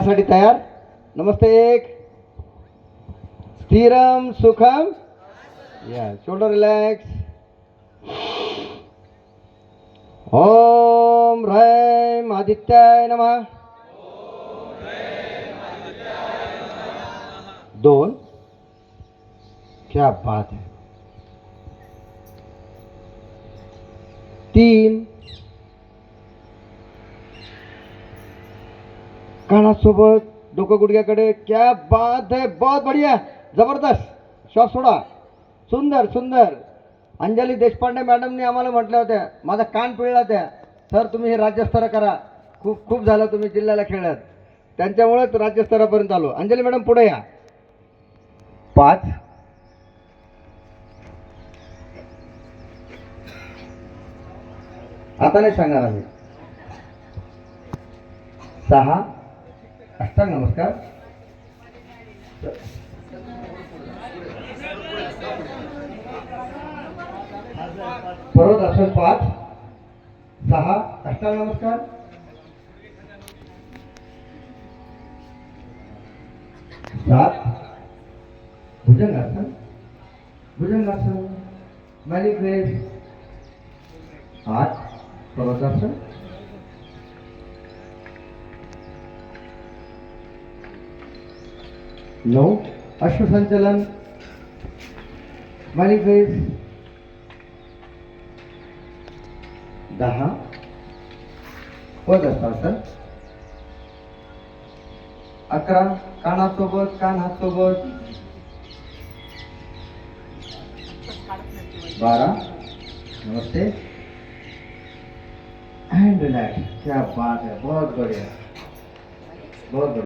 साठी तयार. नमस्ते. एक स्थिरम सुखम. या शोल्डर रिलॅक्स. ओम ह्रैम आदित्याय नमः. दोन. क्या बात है. तीन. कानासोबत डोकं गुडघ्याकडे. क्या बात है. बहुत बढ़िया. जबरदस्त. श्वास सोडा. सुंदर सुंदर. अंजली देशपांडे मॅडमनी आम्हाला म्हटल्या होत्या, माझा कान पिळला त्या, सर तुम्ही हे राज्यस्तर करा. खूप खूप झालं तुम्ही जिल्ह्याला खेळलात, त्यांच्यामुळेच राज्यस्तरापर्यंत आलो. अंजली मॅडम पुढे या. 5. आता नाही सांगणार आम्ही. 6. अष्टांग नमस्कार. पर्वत आसन 5. 6. अष्टांग नमस्कार. 7. भुजंगासन. भुजंगासन मॅनिफेस्ट. 8. पर्वतासन. 9. अश्वसंचलन मॅनिफेस्ट. 10. पदहस्तासन. 11. कानासोबत कान हात सोबत. 12. नमस्ते एंड रिलैक्स. क्या बात है. बहुत बढ़िया. बहुत बढ़िया.